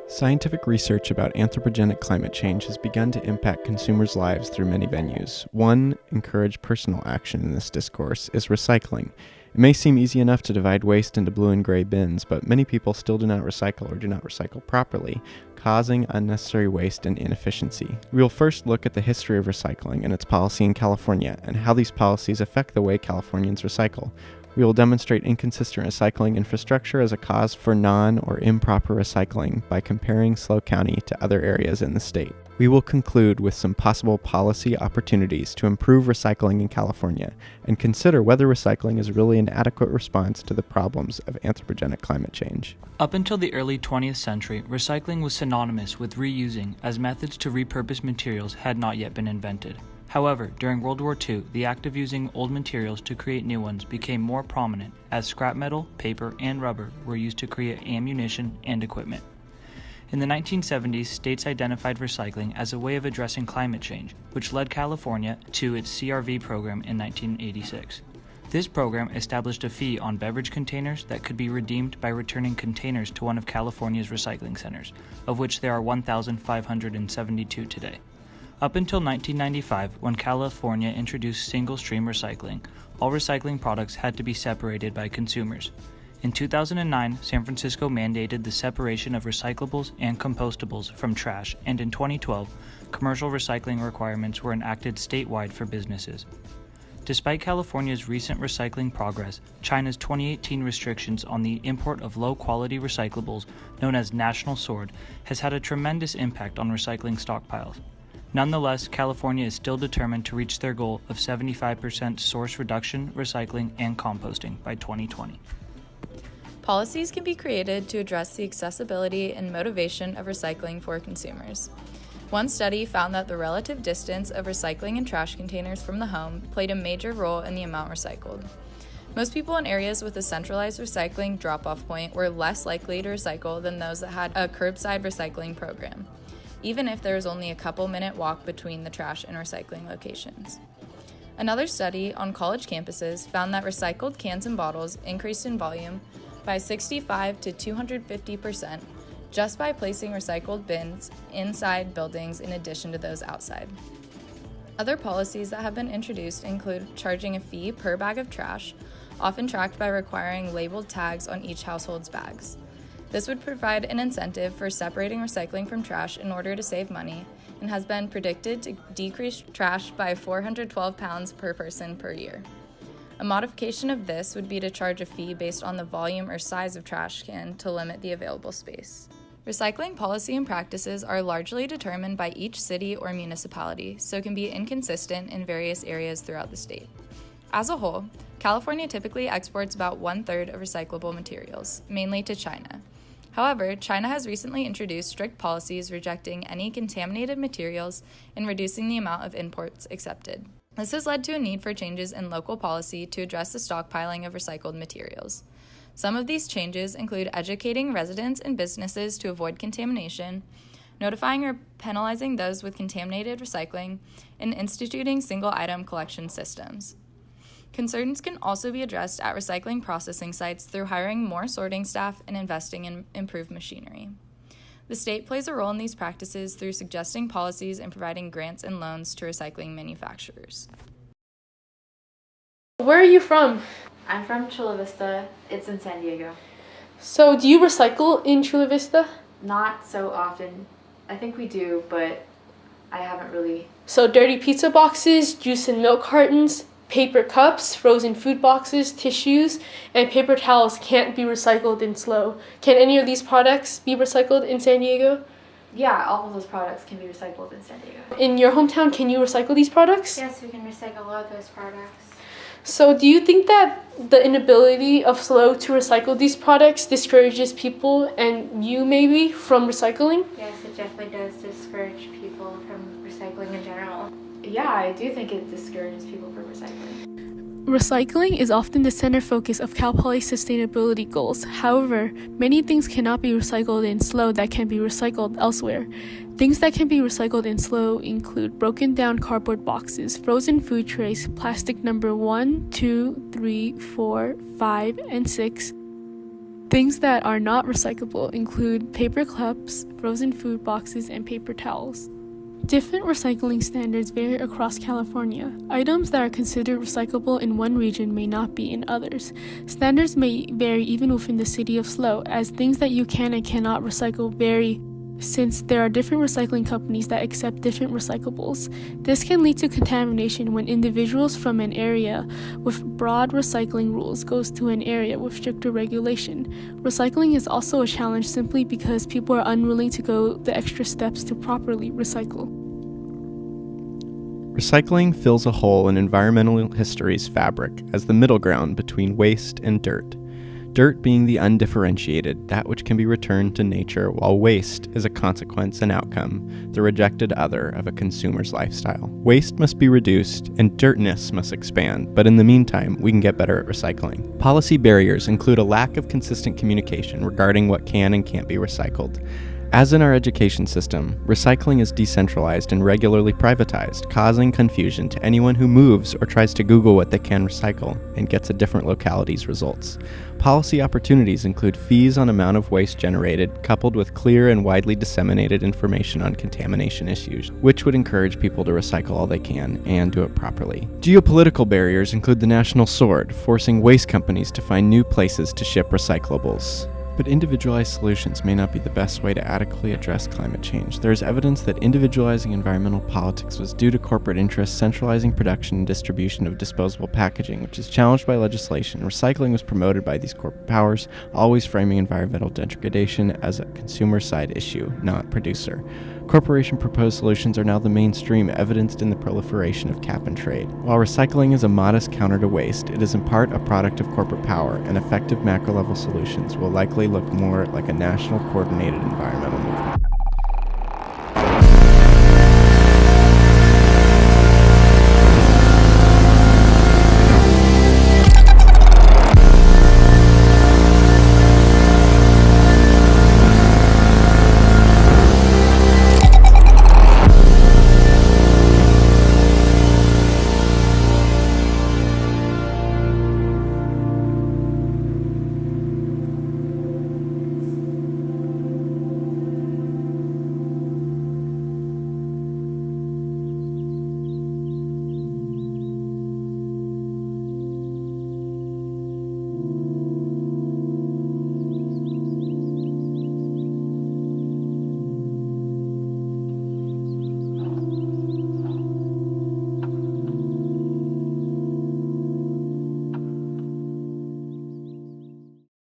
Scientific research about anthropogenic climate change has begun to impact consumers' lives through many venues. One encouraged personal action in this discourse is recycling. It may seem easy enough to divide waste into blue and gray bins, but many people still do not recycle or do not recycle properly, causing unnecessary waste and inefficiency. We will first look at the history of recycling and its policy in California, and how these policies affect the way Californians recycle. We will demonstrate inconsistent recycling infrastructure as a cause for non- or improper recycling by comparing SLO County to other areas in the state. We will conclude with some possible policy opportunities to improve recycling in California and consider whether recycling is really an adequate response to the problems of anthropogenic climate change. Up until the early 20th century, recycling was synonymous with reusing, as methods to repurpose materials had not yet been invented. However, during World War II, the act of using old materials to create new ones became more prominent, as scrap metal, paper, and rubber were used to create ammunition and equipment. In the 1970s, states identified recycling as a way of addressing climate change, which led California to its CRV program in 1986. This program established a fee on beverage containers that could be redeemed by returning containers to one of California's recycling centers, of which there are 1,572 today. Up until 1995, when California introduced single-stream recycling, all recycling products had to be separated by consumers. In 2009, San Francisco mandated the separation of recyclables and compostables from trash, and in 2012, commercial recycling requirements were enacted statewide for businesses. Despite California's recent recycling progress, China's 2018 restrictions on the import of low-quality recyclables, known as National Sword, has had a tremendous impact on recycling stockpiles. Nonetheless, California is still determined to reach their goal of 75% source reduction, recycling, and composting by 2020. Policies can be created to address the accessibility and motivation of recycling for consumers. One study found that the relative distance of recycling and trash containers from the home played a major role in the amount recycled. Most people in areas with a centralized recycling drop-off point were less likely to recycle than those that had a curbside recycling program, even if there was only a couple-minute walk between the trash and recycling locations. Another study on college campuses found that recycled cans and bottles increased in volume by 65 to 250% just by placing recycled bins inside buildings in addition to those outside. Other policies that have been introduced include charging a fee per bag of trash, often tracked by requiring labeled tags on each household's bags. This would provide an incentive for separating recycling from trash in order to save money, and has been predicted to decrease trash by 412 pounds per person per year. A modification of this would be to charge a fee based on the volume or size of trash can to limit the available space. Recycling policy and practices are largely determined by each city or municipality, so can be inconsistent in various areas throughout the state. As a whole, California typically exports about 1/3 of recyclable materials, mainly to China. However, China has recently introduced strict policies rejecting any contaminated materials and reducing the amount of imports accepted. This has led to a need for changes in local policy to address the stockpiling of recycled materials. Some of these changes include educating residents and businesses to avoid contamination, notifying or penalizing those with contaminated recycling, and instituting single-item collection systems. Concerns can also be addressed at recycling processing sites through hiring more sorting staff and investing in improved machinery. The state plays a role in these practices through suggesting policies and providing grants and loans to recycling manufacturers. Where are you from? I'm from Chula Vista. It's in San Diego. So do you recycle in Chula Vista? Not so often. I think we do, but I haven't really. So dirty pizza boxes, juice and milk cartons, paper cups, frozen food boxes, tissues, and paper towels can't be recycled in SLO. Can any of these products be recycled in San Diego? Yeah, all of those products can be recycled in San Diego. In your hometown, can you recycle these products? Yes, we can recycle all of those products. So do you think that the inability of SLO to recycle these products discourages people, and you maybe, from recycling? Yes, it definitely does discourage people from recycling in general. Yeah, I do think it discourages people from recycling. Recycling is often the center focus of Cal Poly's sustainability goals. However, many things cannot be recycled in SLO that can be recycled elsewhere. Things that can be recycled in SLO include broken down cardboard boxes, frozen food trays, plastic number 1, 2, 3, 4, 5, and 6. Things that are not recyclable include paper cups, frozen food boxes, and paper towels. Different recycling standards vary across California. Items that are considered recyclable in one region may not be in others. Standards may vary even within the city of SLO, as things that you can and cannot recycle vary since there are different recycling companies that accept different recyclables. This can lead to contamination when individuals from an area with broad recycling rules goes to an area with stricter regulation. Recycling is also a challenge simply because people are unwilling to go the extra steps to properly recycle. Recycling fills a hole in environmental history's fabric as the middle ground between waste and dirt. Dirt being the undifferentiated, that which can be returned to nature, while waste is a consequence and outcome, the rejected other of a consumer's lifestyle. Waste must be reduced and dirtness must expand, but in the meantime, we can get better at recycling. Policy barriers include a lack of consistent communication regarding what can and can't be recycled. As in our education system, recycling is decentralized and regularly privatized, causing confusion to anyone who moves or tries to Google what they can recycle and gets a different locality's results. Policy opportunities include fees on amount of waste generated, coupled with clear and widely disseminated information on contamination issues, which would encourage people to recycle all they can and do it properly. Geopolitical barriers include the national sword, forcing waste companies to find new places to ship recyclables. But individualized solutions may not be the best way to adequately address climate change. There is evidence that individualizing environmental politics was due to corporate interests centralizing production and distribution of disposable packaging, which is challenged by legislation. Recycling was promoted by these corporate powers, always framing environmental degradation as a consumer-side issue, not producer. Corporation-proposed solutions are now the mainstream, evidenced in the proliferation of cap-and-trade. While recycling is a modest counter to waste, it is in part a product of corporate power, and effective macro-level solutions will likely look more like a national coordinated environmental movement.